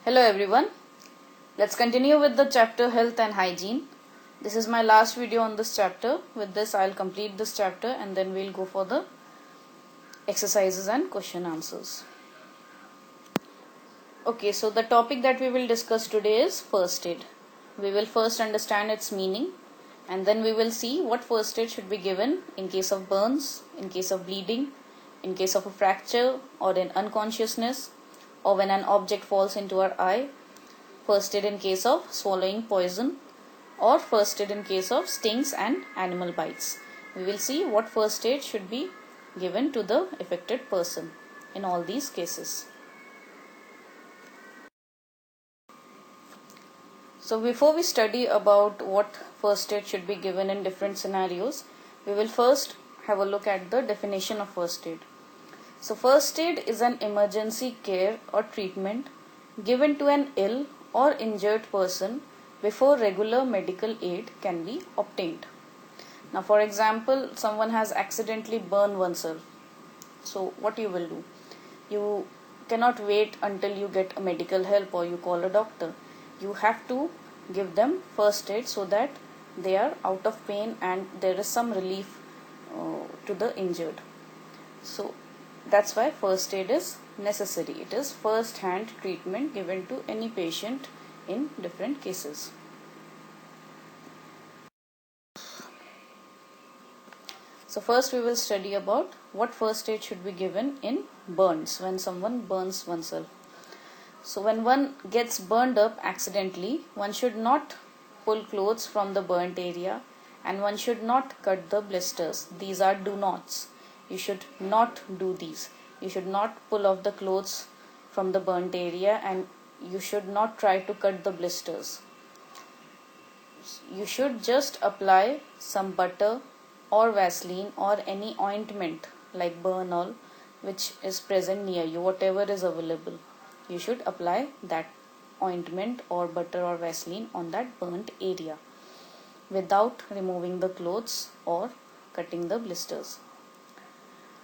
Hello everyone. Let's continue with the chapter Health and Hygiene. This is my last video on this chapter. With this I'll complete this chapter and then we'll go for the exercises and question answers. Okay, so the topic that we will discuss today is first aid. We will first understand its meaning and then we will see what first aid should be given in case of burns, in case of bleeding, in case of a fracture or in unconsciousness, or when an object falls into our eye, first aid in case of swallowing poison, or first aid in case of stings and animal bites. We will see what first aid should be given to the affected person in all these cases. So before we study about what first aid should be given in different scenarios, we will first have a look at the definition of first aid. So first aid is an emergency care or treatment given to an ill or injured person before regular medical aid can be obtained. Now for example, someone has accidentally burned oneself. So what you will do? You cannot wait until you get a medical help or you call a doctor. You have to give them first aid so that they are out of pain and there is some relief to the injured. So that's why first aid is necessary. It is first hand treatment given to any patient in different cases. So first we will study about what first aid should be given in burns, when someone burns oneself. So when one gets burned up accidentally, one should not pull clothes from the burnt area and one should not cut the blisters. These are do nots. You should not do these. You should not pull off the clothes from the burnt area and you should not try to cut the blisters. You should just apply some butter or Vaseline or any ointment like Burnol which is present near you, whatever is available. You should apply that ointment or butter or Vaseline on that burnt area without removing the clothes or cutting the blisters.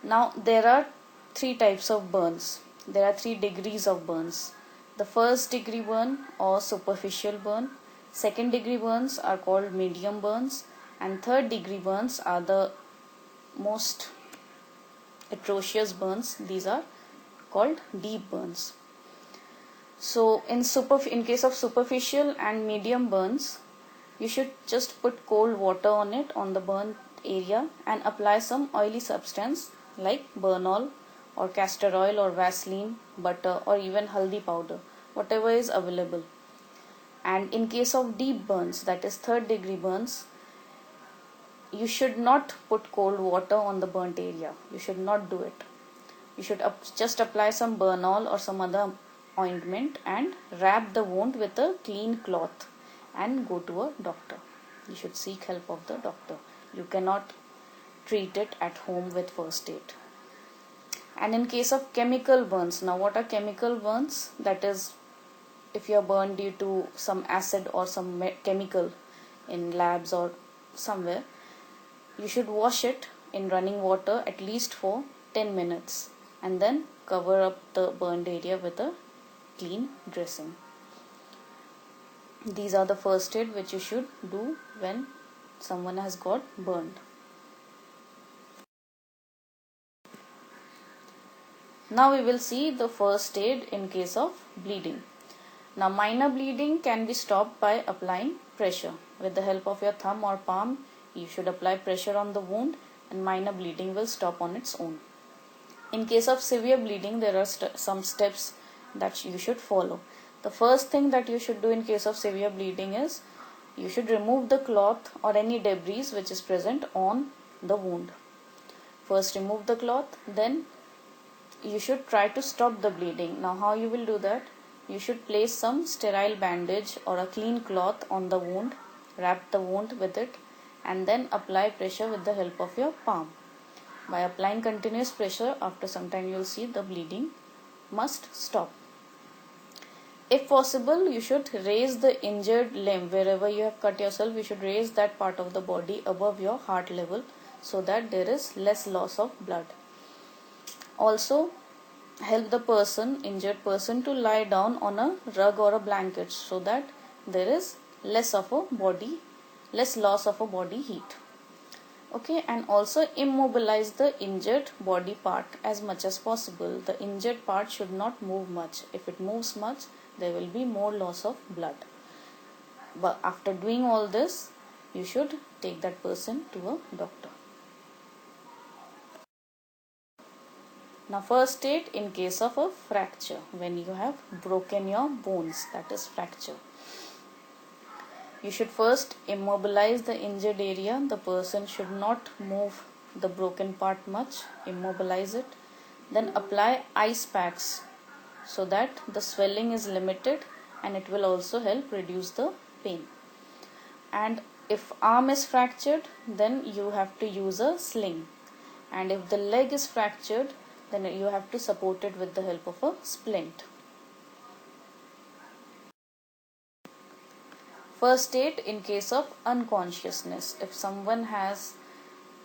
Now there are three types of burns. There are 3 degrees of burns. The first degree burn or superficial burn, second degree burns are called medium burns, and third degree burns are the most atrocious burns. These are called deep burns. So in case of superficial and medium burns, you should just put cold water on it, on the burnt area, and apply some oily substance like Burnol or castor oil or Vaseline, butter or even haldi powder, whatever is available. And in case of deep burns, that is third degree burns, you should not put cold water on the burnt area. You should not do it. You should just apply some Burnol or some other ointment and wrap the wound with a clean cloth and go to a doctor. You should seek help of the doctor. You cannot treat it at home with first aid. And in case of chemical burns, now what are chemical burns? That is, if you are burned due to some acid or some chemical in labs or somewhere, you should wash it in running water at least for 10 minutes and then cover up the burned area with a clean dressing. These are the first aid which you should do when someone has got burned. Now we will see the first aid in case of bleeding. Now minor bleeding can be stopped by applying pressure. With the help of your thumb or palm, you should apply pressure on the wound and minor bleeding will stop on its own. In case of severe bleeding, there are some steps that you should follow. The first thing that you should do in case of severe bleeding is you should remove the cloth or any debris which is present on the wound. First remove the cloth, then you should try to stop the bleeding. Now how you will do that? You should place some sterile bandage or a clean cloth on the wound, wrap the wound with it and then apply pressure with the help of your palm. By applying continuous pressure, after some time you will see the bleeding must stop. If possible, you should raise the injured limb. Wherever you have cut yourself, you should raise that part of the body above your heart level so that there is less loss of blood. Also, help the injured person, to lie down on a rug or a blanket so that there is less loss of a body heat. Okay, and also immobilize the injured body part as much as possible. The injured part should not move much. If it moves much, there will be more loss of blood. But after doing all this, you should take that person to a doctor. Now, first aid in case of a fracture, when you have broken your bones, that is fracture. You should first immobilize the injured area. The person should not move the broken part much. Immobilize it. Then apply ice packs so that the swelling is limited, and it will also help reduce the pain. And if arm is fractured, then you have to use a sling. And if the leg is fractured, then you have to support it with the help of a splint. First aid in case of unconsciousness. If someone has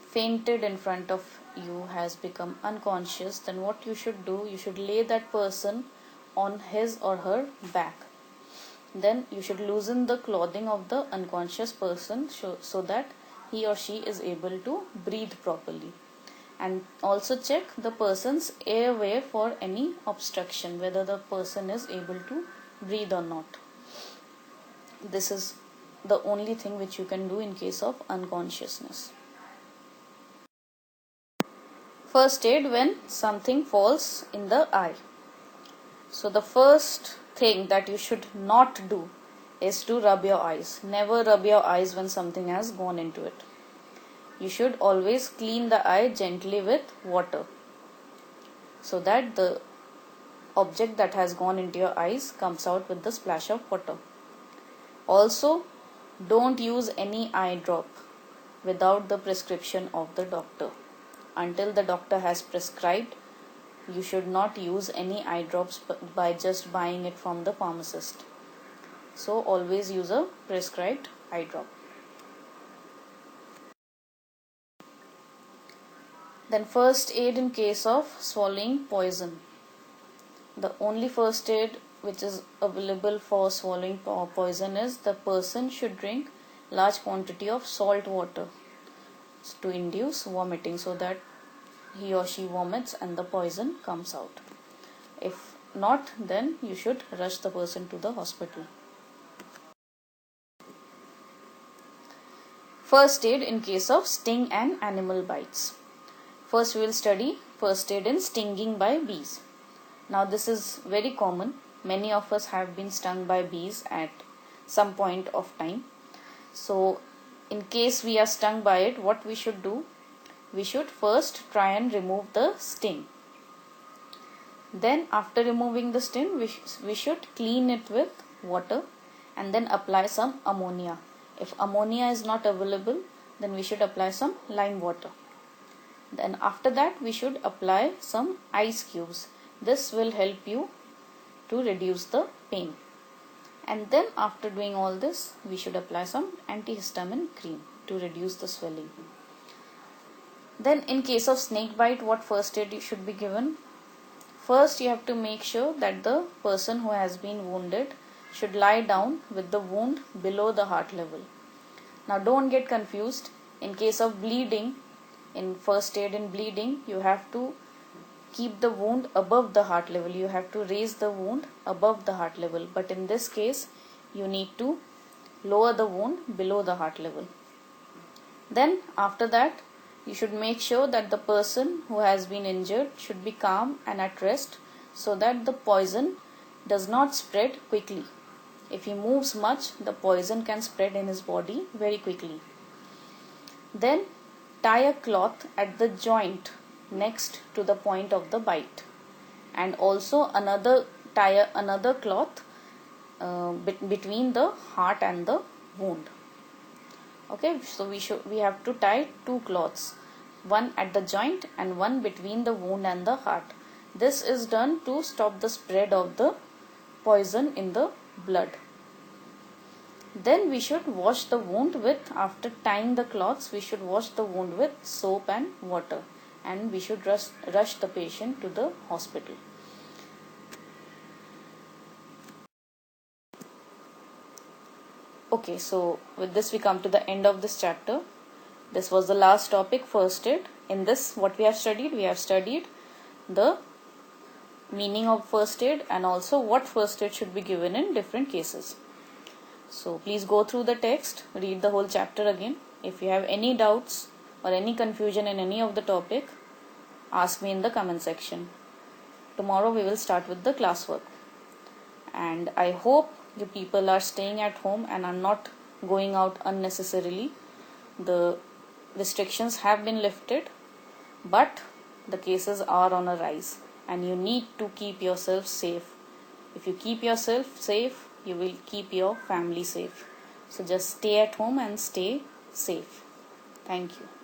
fainted in front of you, has become unconscious, then what you should do, you should lay that person on his or her back. Then you should loosen the clothing of the unconscious person so that he or she is able to breathe properly. And also check the person's airway for any obstruction, whether the person is able to breathe or not. This is the only thing which you can do in case of unconsciousness. First aid when something falls in the eye. So the first thing that you should not do is to rub your eyes. Never rub your eyes when something has gone into it. You should always clean the eye gently with water so that the object that has gone into your eyes comes out with the splash of water. Also, don't use any eye drop without the prescription of the doctor. Until the doctor has prescribed, you should not use any eye drops by just buying it from the pharmacist. So always use a prescribed eye drop. Then first aid in case of swallowing poison. The only first aid which is available for swallowing poison is the person should drink large quantity of salt water to induce vomiting so that he or she vomits and the poison comes out. If not, then you should rush the person to the hospital. First aid in case of sting and animal bites. First we will study first aid in stinging by bees. Now this is very common. Many of us have been stung by bees at some point of time. So in case we are stung by it, what we should do? We should first try and remove the sting. Then after removing the sting, we should clean it with water and then apply some ammonia. If ammonia is not available, then we should apply some lime water. Then after that, we should apply some ice cubes. This will help you to reduce the pain. And then after doing all this, we should apply some antihistamine cream to reduce the swelling. Then in case of snake bite, what first aid should be given? First, you have to make sure that the person who has been wounded should lie down with the wound below the heart level. Now don't get confused. In case of bleeding, in first aid in bleeding, you have to keep the wound above the heart level. You have to raise the wound above the heart level. But in this case, you need to lower the wound below the heart level. Then after that, you should make sure that the person who has been injured should be calm and at rest so that the poison does not spread quickly. If he moves much, the poison can spread in his body very quickly. Then tie a cloth at the joint next to the point of the bite, and also tie another cloth between the heart and the wound. Okay, so we have to tie two cloths, one at the joint and one between the wound and the heart. This is done to stop the spread of the poison in the blood. Then we should wash the wound after tying the cloths, we should wash the wound with soap and water, and we should rush the patient to the hospital. Okay, so with this we come to the end of this chapter. This was the last topic, first aid. In this, what we have studied? We have studied the meaning of first aid and also what first aid should be given in different cases. So please go through the text, read the whole chapter again. If you have any doubts or any confusion in any of the topic, ask me in the comment section. Tomorrow we will start with the classwork. And I hope you people are staying at home and are not going out unnecessarily. The restrictions have been lifted, but the cases are on a rise and you need to keep yourself safe. If you keep yourself safe, you will keep your family safe. So just stay at home and stay safe. Thank you.